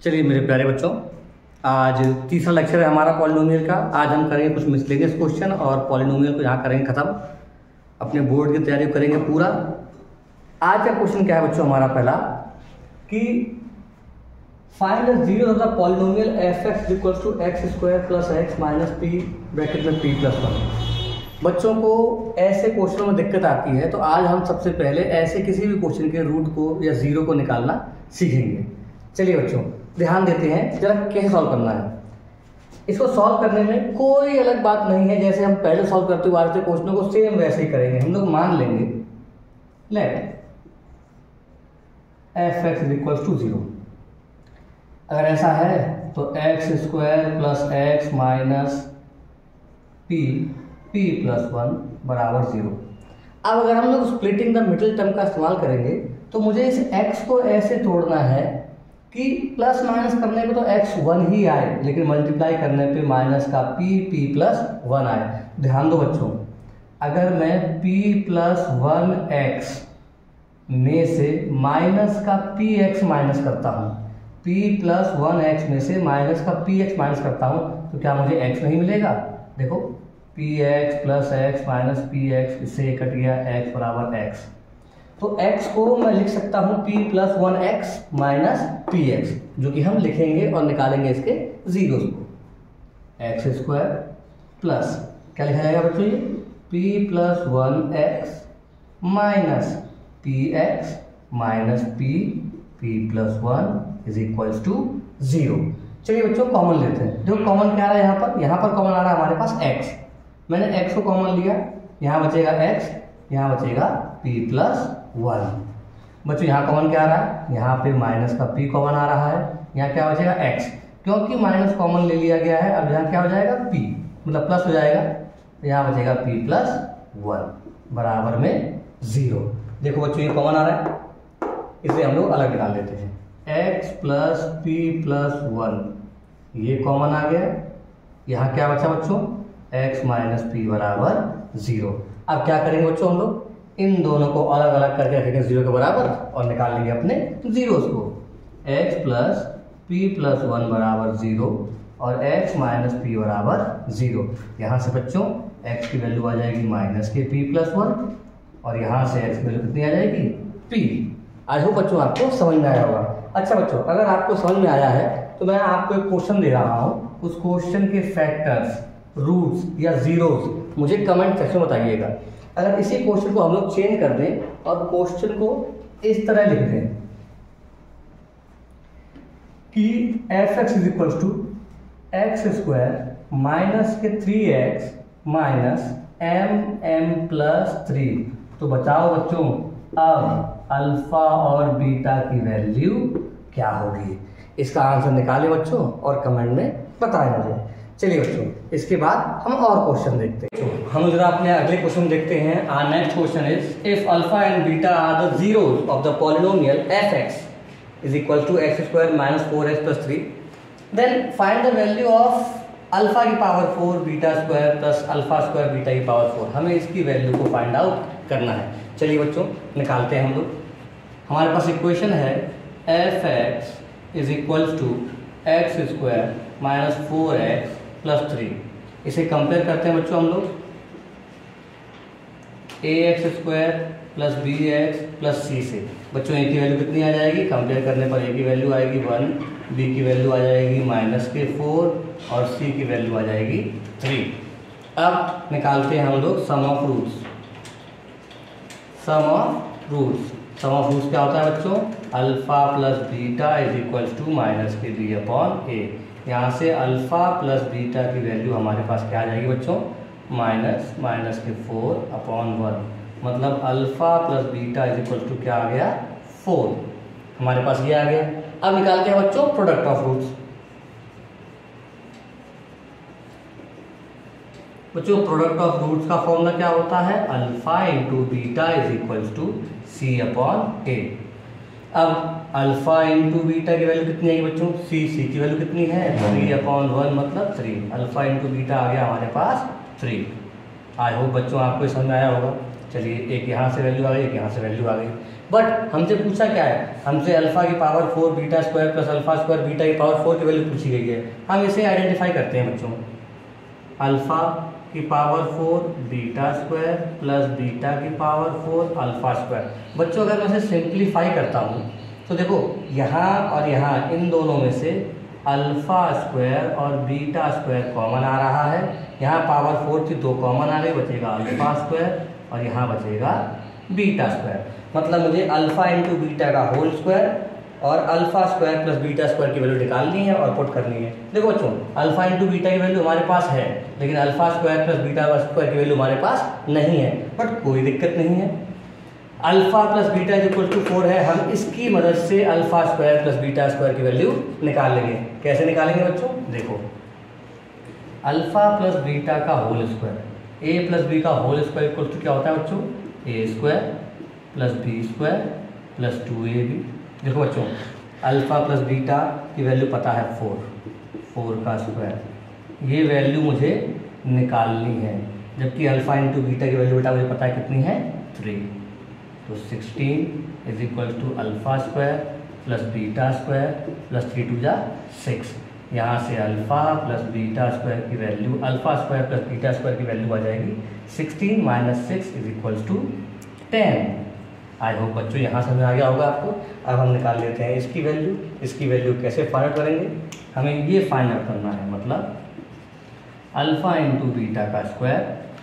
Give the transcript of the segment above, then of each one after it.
चलिए मेरे प्यारे बच्चों, आज तीसरा लेक्चर है हमारा पॉलिनोमियल का। आज हम करेंगे कुछ मिसलेनियस क्वेश्चन और पॉलिनोमियल को यहाँ करेंगे ख़त्म। अपने बोर्ड की तैयारी करेंगे पूरा। आज का क्वेश्चन क्या है बच्चों हमारा पहला कि find the zero of the polynomial F X equal to x square plus X minus P bracket में पी प्लस वन। बच्चों को ऐसे क्वेश्चनों में दिक्कत आती है, तो आज हम सबसे पहले ऐसे किसी भी क्वेश्चन के रूट को या जीरो को निकालना सीखेंगे। चलिए बच्चों ध्यान देते हैं जरा कैसे सॉल्व करना है। इसको सॉल्व करने में कोई अलग बात नहीं है, जैसे हम पहले सॉल्व करते हुए आ रहे थे क्वेश्चनों को सेम वैसे ही करेंगे। हम लोग मान लेंगे let F x is equal to zero. अगर ऐसा है तो X square plus X minus P P plus one बराबर जीरो। अब अगर हम लोग स्प्लिटिंग द मिडिल टर्म का इस्तेमाल करेंगे तो मुझे इस x को ऐसे तोड़ना है कि प्लस माइनस करने पे तो x वन ही आए, लेकिन मल्टीप्लाई करने पे माइनस का p प्लस वन आए। ध्यान दो बच्चों, अगर मैं p प्लस वन एक्स में से माइनस का px माइनस करता हूँ, p प्लस वन एक्स में से माइनस का px माइनस करता हूँ, तो क्या मुझे x नहीं मिलेगा? देखो px plus X minus px, इससे कट गया x बराबर x। तो x को मैं लिख सकता हूँ p plus one X minus px, जो कि हम लिखेंगे और निकालेंगे इसके जीरोस को। एक्स स्क्वायर प्लस क्या लिखा जाएगा बच्चों, ये p plus one X minus px minus p plus one is equals to zero. चलिए बच्चों कॉमन लेते हैं। देखो कॉमन क्या आ रहा है यहाँ पर कॉमन आ रहा है हमारे पास x। मैंने x को कॉमन लिया, यहाँ बचेगा x, यहाँ बचेगा p प्लस वन। बच्चों यहाँ कॉमन क्या आ रहा है, यहाँ पे माइनस का p कॉमन आ रहा है, यहाँ क्या बचेगा x। क्योंकि माइनस कॉमन ले लिया गया है, अब यहाँ क्या हो जाएगा p मतलब प्लस हो जाएगा, तो यहाँ बचेगा p प्लस वन बराबर में जीरो। देखो बच्चों ये कॉमन आ रहा है, इसे हम लोग अलग निकाल लेते हैं। x plus p plus one ये कॉमन आ गया, यहाँ क्या बचा बच्चों, x माइनस पी बराबर जीरो। अब क्या करेंगे बच्चों, हम लोग इन दोनों को अलग अलग करके रखेंगे जीरो के बराबर और निकाल लेंगे अपने जीरोस को। x plus P plus one बराबर जीरो और x माइनस पी बराबर जीरो। यहाँ से बच्चों x की वैल्यू आ जाएगी माइनस के p प्लस वन और यहाँ से x की वैल्यू कितनी आ जाएगी, p। आई होप बच्चों आपको समझ में आया होगा। अच्छा बच्चों, अगर आपको समझ में आया है तो मैं आपको एक क्वेश्चन दे रहा हूँ, उस क्वेश्चन के फैक्टर्स, रूट्स या जीरोस मुझे कमेंट सेक्शन में बताइएगा। अगर इसी क्वेश्चन को हम लोग चेंज कर दें और क्वेश्चन को इस तरह लिख दें कि F x is equal to x square minus के 3x माइनस एम प्लस 3, तो बताओ बच्चों अब अल्फा और बीटा की वैल्यू क्या होगी। इसका आंसर निकालें बच्चों और कमेंट में बताएं मुझे। चलिए बच्चों इसके बाद हम और क्वेश्चन देखते हैं। हम जरा अपने अगले क्वेश्चन देखते हैं। Our next question is if alpha and beta are the zeros of the polynomial F x is equal to x square minus 4x plus 3, then find the value of alpha की power 4 beta square plus alpha square beta की power 4। हमें इसकी value को find out करना है। चलिए बच्चों निकालते हैं हम लोग। हमारे पास इक्वेशन है f x is equals to x square minus 4x plus 3। इसे कंपेयर करते हैं बच्चों हम लोग, a x square plus b x plus c से। बच्चों ए की वैल्यू कितनी आ जाएगी, कंपेयर करने पर ए की वैल्यू आएगी 1, बी की वैल्यू आ जाएगी माइनस के 4 और सी की वैल्यू आ जाएगी 3। अब निकालते हैं हम लोग sum of roots. Sum of roots क्या होता है बच्चों, alpha plus beta is equal to minus के बी अपॉन ए। यहाँ से अल्फा प्लस बीटा की वैल्यू हमारे पास क्या आ जाएगी बच्चों, माइनस के 4 अपॉन 1, मतलब alpha plus beta is equal to क्या आ गया, 4। हमारे पास ये आ गया। अब निकालते हैं बच्चों प्रोडक्ट ऑफ रूट्स। बच्चों प्रोडक्ट ऑफ रूट्स का फॉर्मूला क्या होता है, alpha into beta is equal to c upon a. अब अल्फा इंटू बीटा की वैल्यू कितनी आएगी बच्चों, सी की वैल्यू कितनी है, 3 अपॉन 1 मतलब 3। अल्फा इंटू बीटा आ गया हमारे पास 3। आई होप बच्चों आपको समझ में आया होगा। चलिए एक यहाँ से वैल्यू आ गई, एक यहाँ से वैल्यू आ गई। बट हमसे पूछा क्या है, हमसे अल्फा की power 4 beta square plus alpha square beta की पावर 4 की वैल्यू पूछी गई है। हम इसे आइडेंटिफाई करते हैं बच्चों, अल्फा की power 4 beta square plus beta की पावर 4 अल्फा स्क्वायर। बच्चों अगर मैं इसे सिंप्लीफाई करता हूँ तो देखो यहाँ और यहाँ इन दोनों में से अल्फा स्क्वायर और बीटा स्क्वायर कॉमन आ रहा है। यहाँ पावर 4 थी, 2 कॉमन आ गई, बचेगा अल्फा स्क्वायर और यहाँ बचेगा बीटा स्क्वायर। मतलब मुझे अल्फा इंटू बीटा का होल स्क्वायर और alpha square plus beta square की वैल्यू निकालनी है और पुट करनी है। देखो बच्चों अल्फा इंटू बीटा की वैल्यू हमारे पास है, लेकिन alpha square plus beta square की वैल्यू हमारे पास नहीं है, बट कोई दिक्कत नहीं है। Alpha plus beta is equal to 4 है, हम इसकी मदद से alpha square plus beta square की वैल्यू निकाल लेंगे। कैसे निकालेंगे बच्चों, देखो अल्फा प्लस बीटा का whole square, a plus b का होल स्क्वायर इक्वल टू क्या होता है बच्चों, a square plus b square plus 2ab। देखो बच्चों अल्फा प्लस बीटा की वैल्यू पता है 4 का स्क्वायर, ये वैल्यू मुझे निकालनी है, जबकि अल्फा इंटू बीटा की वैल्यू बेटा मुझे पता है कितनी है 3। तो 16 is equal to alpha square plus beta square plus 3 2 जा 6। यहाँ से अल्फा प्लस बीटा स्क्वायर की value, alpha square plus beta square की वैल्यू आ जाएगी 16 minus 6 is equal to 10। I hope बच्चों यहाँ समझ आ गया होगा आपको। अब हम निकाल लेते हैं इसकी वैल्यू कैसे फाइंड आउट करेंगे, हमें ये फाइंड आउट करना है, मतलब अल्फा इंटू बीटा का स्क्वायर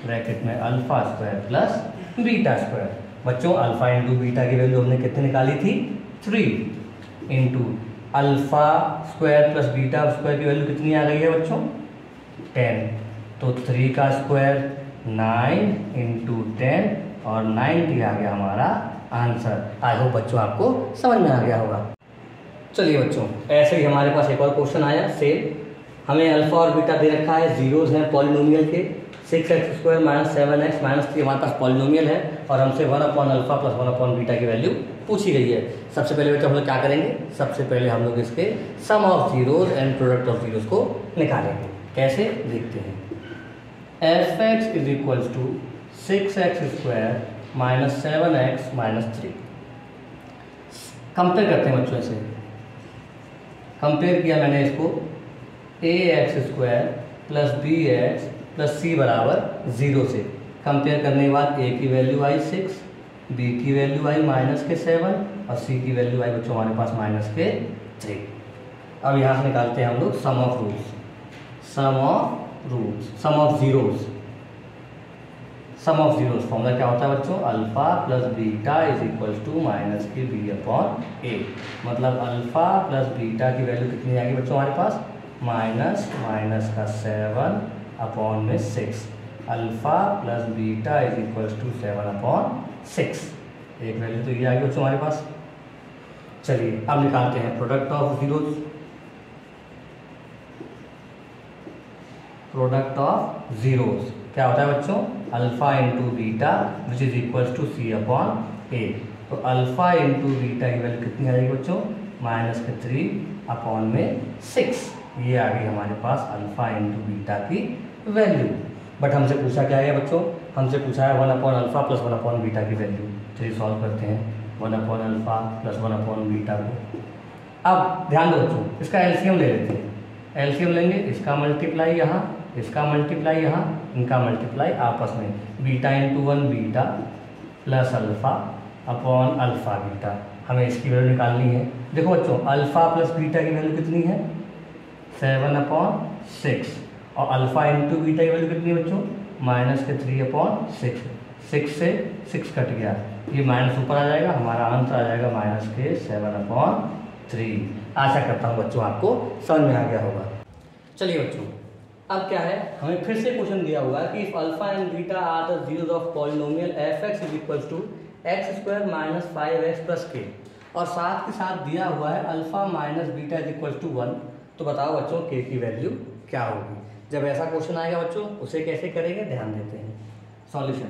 ब्रैकेट में alpha square plus beta square. बच्चों अल्फा इंटू बीटा की वैल्यू हमने कितने निकाली थी 3 into alpha square plus beta square की वैल्यू कितनी आ गई है बच्चों 10। तो 3 का स्क्वायर 9 इंटू 10 और 90 आ गया हमारा आंसर। आई होप बच्चों आपको समझ में आ गया होगा। चलिए बच्चों ऐसे ही हमारे पास एक और क्वेश्चन आया सेम। हमें अल्फा और बीटा दे रखा है, जीरोज हैं पॉलिनोमियल के, 6x² माइनस 7x माइनस 3 हमारे पास पॉलिनोमियल है और हमसे 1/अल्फा प्लस 1/बीटा की वैल्यू पूछी गई है। सबसे पहले बेटा हम लोग क्या करेंगे, सबसे पहले हम लोग इसके sum of zeros and product of zeros को निकालेंगे। कैसे देखते हैं, fx is equals to 6x² minus 7x minus 3। Compare करते हैं बच्चों, इसे कंपेयर किया मैंने इसको ax² plus bx plus c बराबर 0 से। कंपेयर करने के बाद a की वैल्यू आई 6, b की वैल्यू आई माइनस के 7 और c की वैल्यू आई बच्चों हमारे पास माइनस के 3। अब यहाँ से निकालते हैं हम लोग sum of roots, sum of zeros formula क्या होता है बच्चों, alpha plus beta is equal to minus के b/a। मतलब अल्फा प्लस बीटा की वैल्यू कितनी आएगी बच्चों हमारे पास, माइनस का 7/6। Alpha plus beta is equal to 7/6। एक वैल्यू तो ये आ गई बच्चों हमारे पास। चलिए अब निकालते हैं product of zeros. Product of zeros क्या होता है बच्चों, alpha into beta which is equal to c/a। तो अल्फा इंटू बीटा की वैल्यू कितनी आ जाएगी बच्चों, माइनस के 3/6। ये आ गई हमारे पास अल्फा इंटू बीटा की वैल्यू। बट हमसे पूछा क्या है बच्चों, हमसे पूछा है 1/अल्फा प्लस 1/बीटा की वैल्यू। चलिए सॉल्व करते हैं 1/अल्फा प्लस 1/बीटा को। अब ध्यान दो बच्चों, इसका एलसीएम ले लेते हैं। एलसीएम लेंगे, इसका मल्टीप्लाई यहाँ, इसका मल्टीप्लाई यहाँ, इनका मल्टीप्लाई आपस में। Beta into 1 beta plus alpha upon alpha beta, हमें इसकी वैल्यू निकालनी है। देखो बच्चों अल्फा प्लस बीटा की वैल्यू कितनी है 7/6 और अल्फा इंटू बीटा की वैल्यू कितनी है बच्चों, माइनस के 3/6। 6 से 6 कट गया, ये माइनस ऊपर आ जाएगा, हमारा आंसर आ जाएगा माइनस के 7/3। आशा करता हूँ बच्चों आपको समझ में आ गया होगा। चलिए बच्चों अब क्या है, हमें फिर से क्वेश्चन दिया हुआ है कि if alpha and beta are the zeros of polynomial fx is equal to x² minus 5x plus k, और साथ के साथ दिया हुआ है alpha minus beta is equal to 1। तो बताओ बच्चों k की वैल्यू क्या होगी। जब ऐसा क्वेश्चन आएगा बच्चों उसे कैसे करेंगे, ध्यान देते हैं। सॉल्यूशन,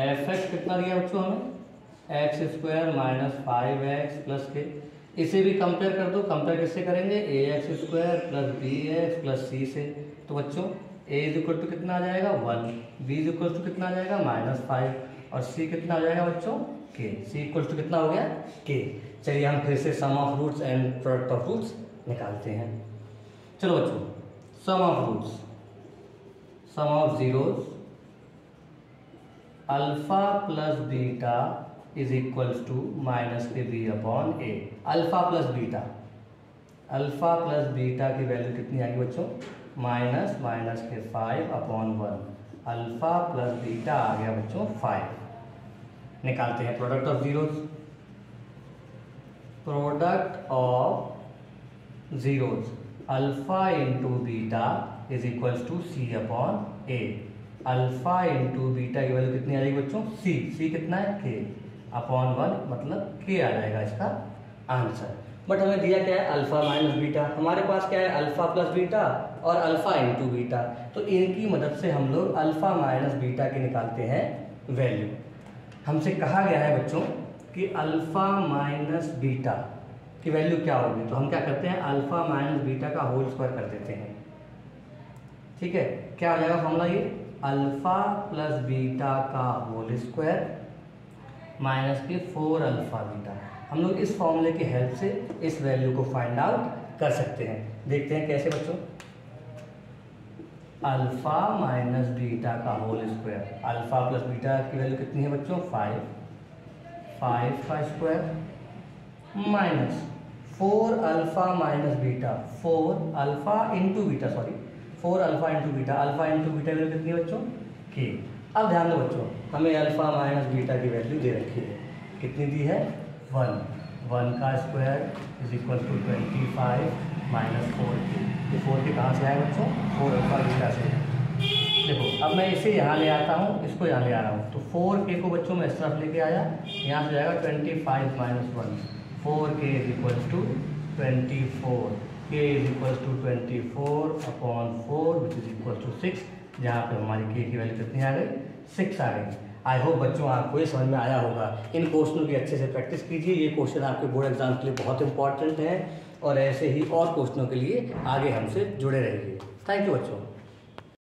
fx कितना दिया बच्चों हमें, x² minus 5x plus k। इसे भी कंपेयर कर दो, कंपेयर किससे करेंगे, ax² plus bx plus c से। तो बच्चों a इज इक्वल टू कितना आ जाएगा 1, b इज इक्वल टू कितना आ जाएगा -5 और c कितना आ जाएगा बच्चों के। सी इक्वल टू कितना हो गया के। चलिए हम फिर से sum of roots and product of roots निकालते हैं। चलो बच्चों, sum of roots, sum of zeros alpha plus beta is equals to minus के b upon a. Alpha plus beta, alpha plus beta की वैल्यू कितनी आएगी बच्चों, माइनस माइनस के 5 अपॉन 1। अल्फा प्लस बीटा आ गया बच्चों 5। निकालते हैं product of zeros. Product of zeros alpha into beta is equals to c upon a. Alpha into beta की वैल्यू कितनी आ जाएगी बच्चों, सी। सी कितना है, के अपॉन 1, मतलब के आ जाएगा इसका आंसर। बट हमें दिया क्या है, अल्फा माइनस बीटा। हमारे पास क्या है, अल्फा प्लस बीटा और अल्फा इंटू बीटा। तो इनकी मदद से हम लोग अल्फा माइनस बीटा के निकालते हैं वैल्यू। हमसे कहा गया है बच्चों कि अल्फा माइनस बीटा की वैल्यू क्या होगी, तो हम क्या करते हैं, अल्फा माइनस बीटा का होल स्क्वायर कर देते हैं। ठीक है, क्या आ जाएगा फॉर्मूला, ये अल्फा प्लस बीटा का होल स्क्वायर माइनस के 4 अल्फा बीटा। हम लोग इस फॉर्मूले की हेल्प से इस वैल्यू को फाइंड आउट कर सकते हैं। देखते हैं कैसे बच्चों। अल्फा माइनस बीटा का whole square, alpha plus beta की वैल्यू कितनी है बच्चों, 5 का square minus 4 alpha minus beta, 4 alpha into beta, sorry 4 alpha into beta. Alpha into beta की वैल्यू कितनी है बच्चों, के। अब ध्यान दो बच्चों, हमें अल्फा माइनस बीटा की वैल्यू दे रखी है, कितनी दी है, 1 का square is equal to 25 minus 4। ये 4 के कहाँ से आए बच्चों, 4 अल्फा बीटा से। देखो अब मैं इसे यहाँ ले आता हूँ, इसको यहाँ ले आ रहा हूँ, तो 4k को बच्चों मैं इस तरफ लेके आया, यहाँ से जाएगा 25 minus 1। 4k is equal to 24, k is equal to 24 upon 4 which is equal to 6। जहाँ पे हमारी k की वैल्यू कितनी आ गई, 6 आ गई। आई होप बच्चों आपको ये समझ में आया होगा। इन क्वेश्चनों की अच्छे से प्रैक्टिस कीजिए। ये क्वेश्चन आपके बोर्ड एग्जाम के लिए बहुत इंपॉर्टेंट है और ऐसे ही और क्वेश्चनों के लिए आगे हमसे जुड़े रहिए। थैंक यू बच्चों।